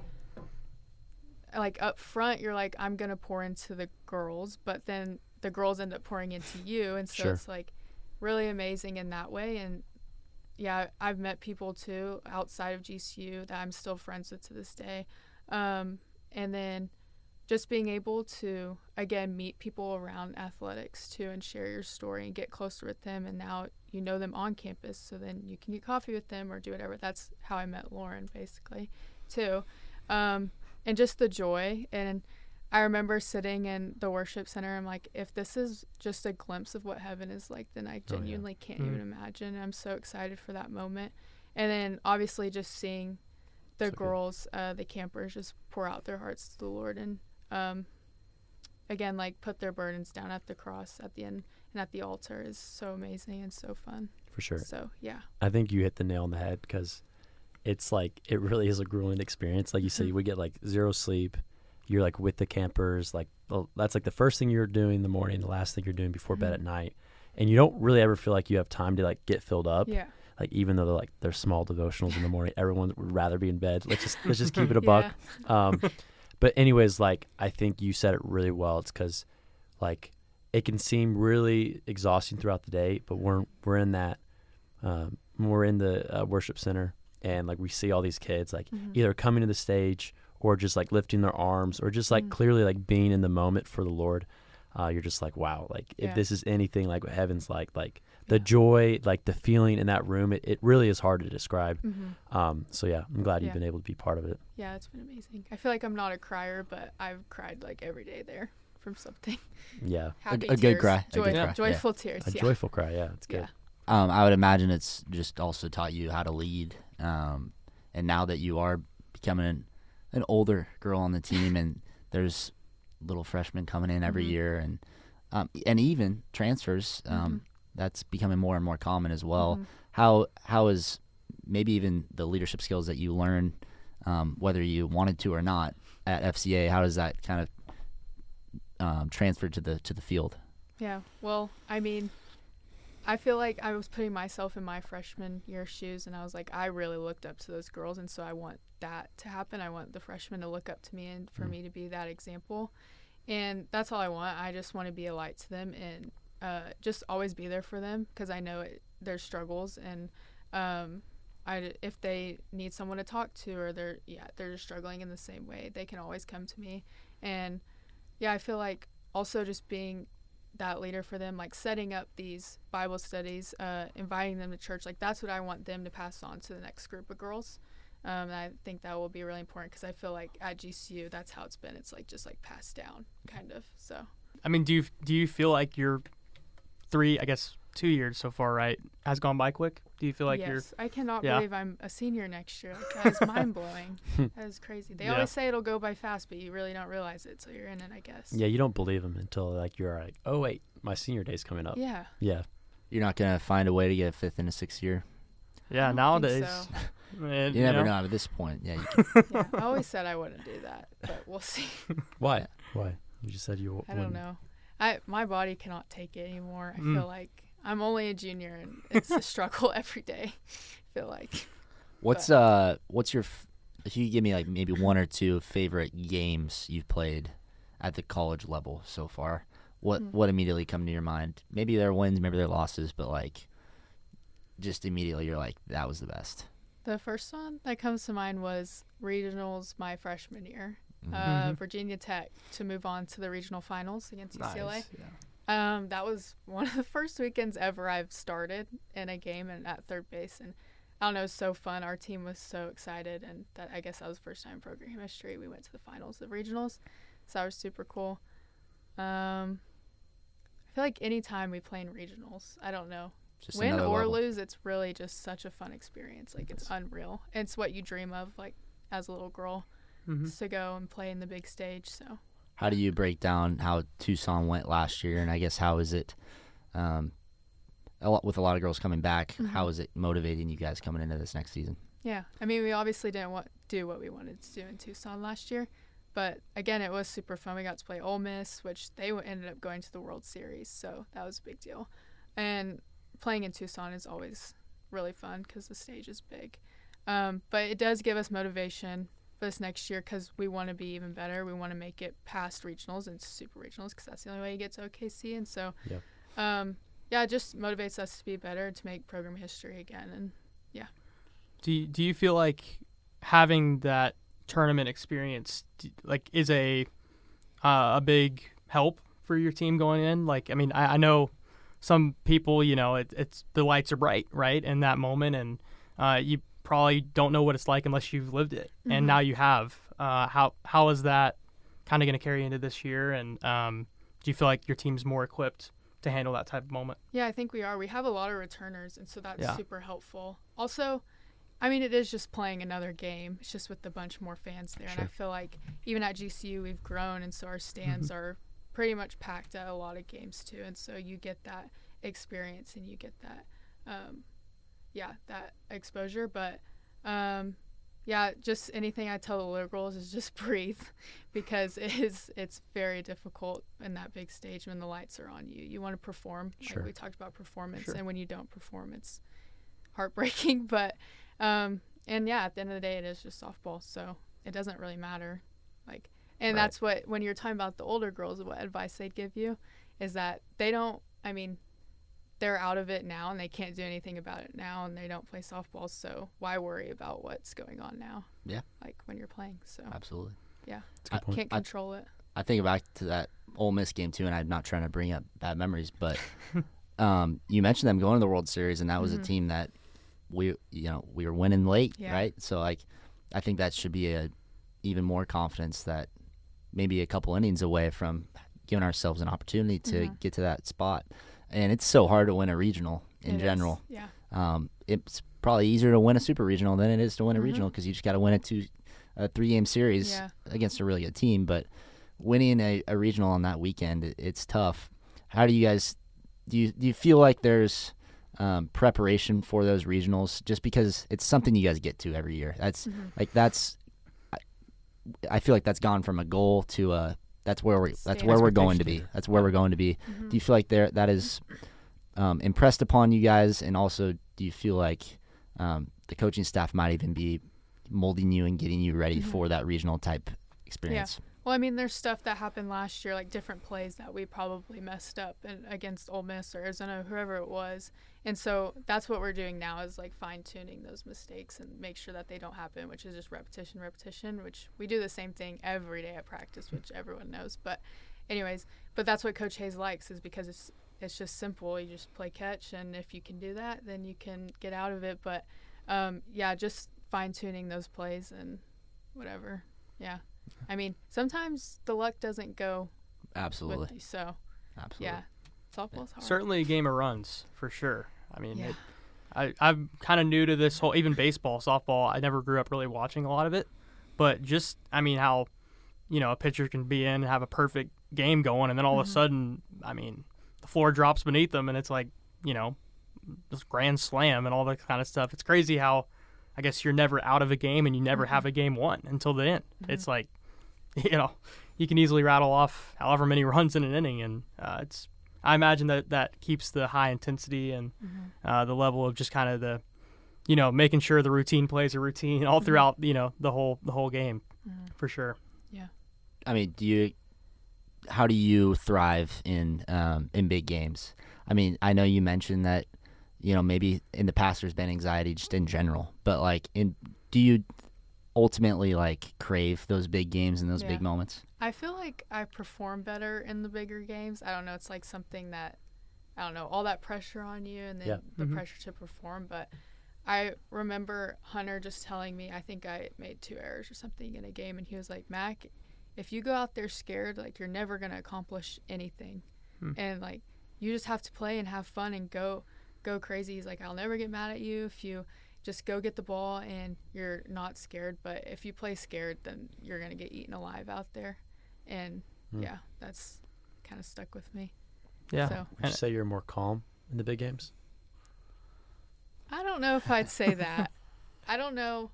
up front, you're like, I'm going to pour into the girls, but then the girls end up pouring into you. And so it's like really amazing in that way. And yeah, I've met people too outside of GCU that I'm still friends with to this day. And then just being able to, again, meet people around athletics too, and share your story and get closer with them. And now you know them on campus, so then you can get coffee with them or do whatever. That's how I met Lauren, basically, too. And just the joy. And I remember sitting in the worship center. I'm like, if this is just a glimpse of what heaven is like, then I genuinely can't even imagine. I'm so excited for that moment. And then obviously just seeing the girls, the campers, just pour out their hearts to the Lord and again, like put their burdens down at the cross at the end and at the altar is so amazing and so fun. For sure. So yeah, I think you hit the nail on the head because it's like it really is a grueling experience. Like you said, you would get like zero sleep. You're like with the campers, like that's like the first thing you're doing in the morning, the last thing you're doing before bed at night, and you don't really ever feel like you have time to like get filled up. Yeah. Like even though they're small devotionals in the morning, everyone would rather be in bed. Let's just keep it a buck. But anyways, like I think you said it really well. It's because like it can seem really exhausting throughout the day, but we're in that we're in the worship center, and like we see all these kids like either coming to the stage or just like lifting their arms or just like clearly like being in the moment for the Lord. You're just like, wow, like if this is anything like what heaven's like the joy, like the feeling in that room, it really is hard to describe. So yeah, I'm glad you've been able to be part of it. Yeah, it's been amazing. I feel like I'm not a crier, but I've cried like every day there from something. Yeah. A good cry. Joyful tears. A joyful cry. Yeah, it's good. I would imagine it's just also taught you how to lead. And now that you are becoming an older girl on the team, and there's little freshmen coming in every year, and even transfers, that's becoming more and more common as well. How is maybe even the leadership skills that you learn, whether you wanted to or not at FCA, how does that kind of transfer to the field? Yeah, well, I mean, I feel like I was putting myself in my freshman year shoes, and I was like, I really looked up to those girls, and so I want that to happen. I want the freshmen to look up to me and for me to be that example. And that's all I want. I just want to be a light to them and just always be there for them, because I know their struggles, and if they need someone to talk to, or they're just struggling in the same way, they can always come to me. And I feel like also just being that leader for them, like setting up these Bible studies, inviting them to church, like that's what I want them to pass on to the next group of girls. And I think that will be really important, because I feel like at GCU that's how it's been. It's like just like passed down kind of. So I mean, do you feel like your 2 years so far, right, has gone by quick? Do you feel like you're... Yes, I cannot believe I'm a senior next year. Like, that is mind-blowing. That is crazy. They always say it'll go by fast, but you really don't realize it till you're in it, I guess. Yeah, you don't believe them until like you're like, oh, wait, my senior day's coming up. Yeah. Yeah. You're not going to find a way to get a fifth and a sixth year? Yeah, nowadays. So. Man, you never know at this point. Yeah, you can. Yeah, I always said I wouldn't do that, but we'll see. Why? You just said you wouldn't. I don't know. My body cannot take it anymore. I feel like I'm only a junior, and it's a struggle every day. I feel like. What's your if you give me like maybe one or two favorite games you've played at the college level so far? What immediately come to your mind? Maybe they're wins, maybe they're losses, but like just immediately you're like, that was the best. The first one that comes to mind was regionals my freshman year. Virginia Tech to move on to the regional finals against UCLA. Nice, yeah. That was one of the first weekends ever I've started in a game and at third base, and I don't know, it was so fun. Our team was so excited, and I guess that was the first time in program history we went to the finals of regionals, so that was super cool. I feel like anytime we play in regionals, I don't know, Just win or level. lose, it's really just such a fun experience. Like, it's unreal. It's what you dream of, like, as a little girl, is to go and play in the big stage. So how do you break down how Tucson went last year, and I guess how is it with a lot of girls coming back, how is it motivating you guys coming into this next season? Yeah, I mean, we obviously didn't do what we wanted to do in Tucson last year, but again, it was super fun. We got to play Ole Miss, which they ended up going to the World Series, so that was a big deal. And playing in Tucson is always really fun because the stage is big. But it does give us motivation for this next year, because we want to be even better. We want to make it past regionals and super regionals, because that's the only way you get to OKC. And so, it just motivates us to be better, to make program history again. And Do you feel like having that tournament experience is a big help for your team going in? Like, I mean, I know some people, it's the lights are bright, right, in that moment, and you probably don't know what it's like unless you've lived it, and now you have. How has that kind of going to carry into this year? And do you feel like your team's more equipped to handle that type of moment? Yeah, I think we are. We have a lot of returners, and so that's Yeah. super helpful. Also, I mean, it is just playing another game. It's just with a bunch more fans there. Sure. And I feel like even at GCU, we've grown, and so our stands are pretty much packed at a lot of games too. And so you get that experience and you get that, that exposure. But, just anything I tell the little girls is just breathe, because it's very difficult in that big stage when the lights are on you. You want to perform. Sure. Like we talked about performance, Sure. and when you don't perform, it's heartbreaking. But at the end of the day, it is just softball, so it doesn't really matter. And Right. that's what, when you're talking about the older girls, what advice they'd give you is that they're out of it now and they can't do anything about it now, and they don't play softball, so why worry about what's going on now? Yeah. Like when you're playing. So Absolutely. yeah, That's a good point. can't control it. I think back to that Ole Miss game too, and I'm not trying to bring up bad memories, but you mentioned them going to the World Series, and that was a team that we were winning late, Yeah. right? So I think that should be even more confidence that maybe a couple innings away from giving ourselves an opportunity to get to that spot. And it's so hard to win a regional in It is. general. Yeah. It's probably easier to win a super regional than it is to win a regional, because you just got to win a 3-game series against a really good team. But winning a regional on that weekend, it's tough. How do you guys do you feel like there's preparation for those regionals, just because it's something you guys get to every year? I feel like that's gone from a goal to that's where we're going to be. That's where we're going to be. Do you feel like that is impressed upon you guys, and also do you feel like the coaching staff might even be molding you and getting you ready for that regional type experience? Well, I mean, there's stuff that happened last year, like different plays that we probably messed up against Ole Miss or Arizona, whoever it was. And so that's what we're doing now, is like fine-tuning those mistakes and make sure that they don't happen, which is just repetition, which we do the same thing every day at practice, which everyone knows. But anyways, that's what Coach Hayes likes, is because it's just simple. You just play catch, and if you can do that, then you can get out of it. But, just fine-tuning those plays and whatever. Yeah. I mean, sometimes the luck doesn't go Absolutely. with you, so Absolutely. yeah, softball's hard. Certainly a game of runs, for sure. I mean, Yeah. I'm kind of new to this whole, even baseball, softball. I never grew up really watching a lot of it. But just, I mean, how, a pitcher can be in and have a perfect game going, and then all of a sudden, I mean, the floor drops beneath them, and it's like, this grand slam and all that kind of stuff. It's crazy how, I guess, you're never out of a game and you never have a game won until the end. It's like, you can easily rattle off however many runs in an inning, and I imagine that keeps the high intensity and the level of just kind of the, making sure the routine plays a routine all throughout, the whole game, for sure. Yeah. I mean, how do you thrive in big games? I mean, I know you mentioned that, maybe in the past there's been anxiety just in general, but do you ultimately crave those big games and those big moments? I feel like I perform better in the bigger games. I don't know. It's like something that, all that pressure on you and then the pressure to perform. But I remember Hunter just telling me, I think I made 2 errors or something in a game, and he was like, Mac, if you go out there scared, you're never going to accomplish anything. And you just have to play and have fun and go crazy. He's like, I'll never get mad at you if you just go get the ball and you're not scared. But if you play scared, then you're going to get eaten alive out there. And that's kind of stuck with me. Yeah. So Would you say you're more calm in the big games? I don't know if I'd say that. I don't know.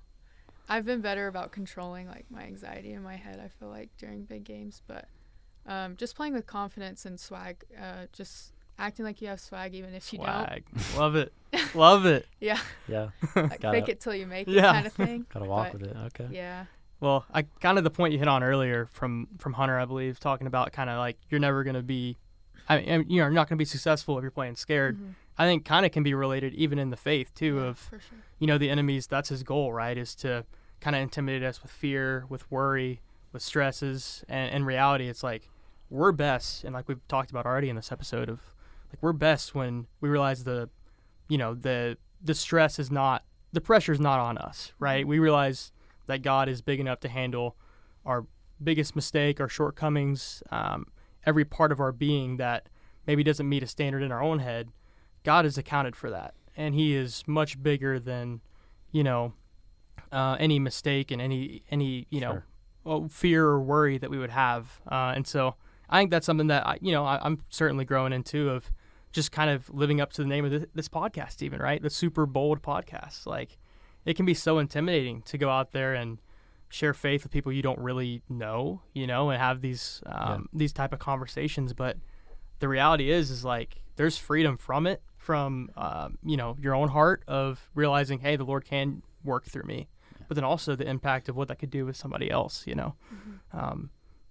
I've been better about controlling my anxiety in my head, I feel like, during big games. But just playing with confidence and swag, just acting like you have swag even if you Swag. Love it. Love it. don't. Yeah. Yeah. Fake it till you make it Yeah. kind of thing. Gotta walk But, with it. Okay. Yeah. Well, I kind of the point you hit on earlier from Hunter, I believe, talking about kind of you're never going to be, you're not going to be successful if you're playing scared. I think kind of can be related even in the faith too, Yeah, of, for sure. the enemies, that's his goal, right? Is to kind of intimidate us with fear, with worry, with stresses. And in reality, it's we're best. And we've talked about already in this episode of we're best when we realize the stress is not, the pressure is not on us, right? We realize that God is big enough to handle our biggest mistake, our shortcomings, every part of our being that maybe doesn't meet a standard in our own head, God has accounted for that. And he is much bigger than, any mistake and any fear or worry that we would have. And so I think that's something that, I'm certainly growing into, of just kind of living up to the name of this podcast even, right? The Super Bold Podcast. Like, it can be so intimidating to go out there and share faith with people you don't really know, and have these type of conversations. But the reality is like, there's freedom from it, from, your own heart of realizing, hey, the Lord can work through me, but then also the impact of what that could do with somebody else,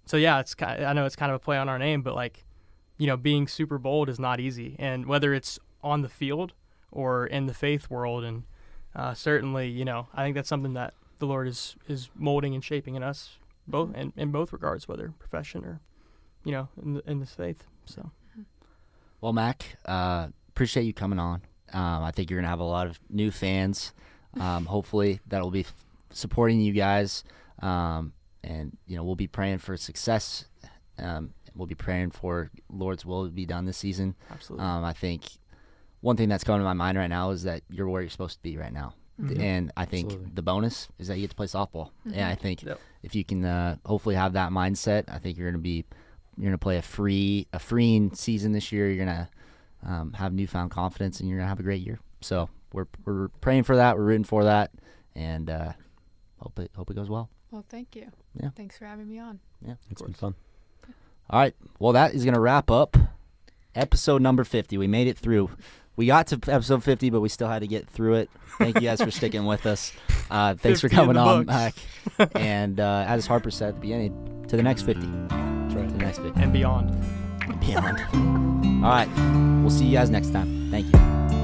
So yeah, I know it's kind of a play on our name, but like, being super bold is not easy. And whether it's on the field or in the faith world, and certainly, I think that's something that the Lord is molding and shaping in us, both in both regards, whether profession or, in this faith. So, well, Mack, appreciate you coming on. I think you're gonna have a lot of new fans. Hopefully, that will be supporting you guys, and we'll be praying for success. We'll be praying for Lord's will to be done this season. Absolutely. I think one thing that's going to my mind right now is that you're where you're supposed to be right now. Mm-hmm. And I think Absolutely. the bonus is that you get to play softball. Mm-hmm. And I think if you can hopefully have that mindset, I think you're going to play a freeing season this year. You're going to have newfound confidence, and you're going to have a great year. So we're praying for that. We're rooting for that, and hope it goes well. Well, thank you. Yeah. Thanks for having me on. Yeah, It's been fun. All right. Well, that is going to wrap up episode number 50. We made it through. We got to episode 50, but we still had to get through it. Thank you guys for sticking with us. Thanks for coming on, Mack. And as Harper said at the beginning, to the next 50. That's right. To the next 50. And beyond. And beyond. All right. We'll see you guys next time. Thank you.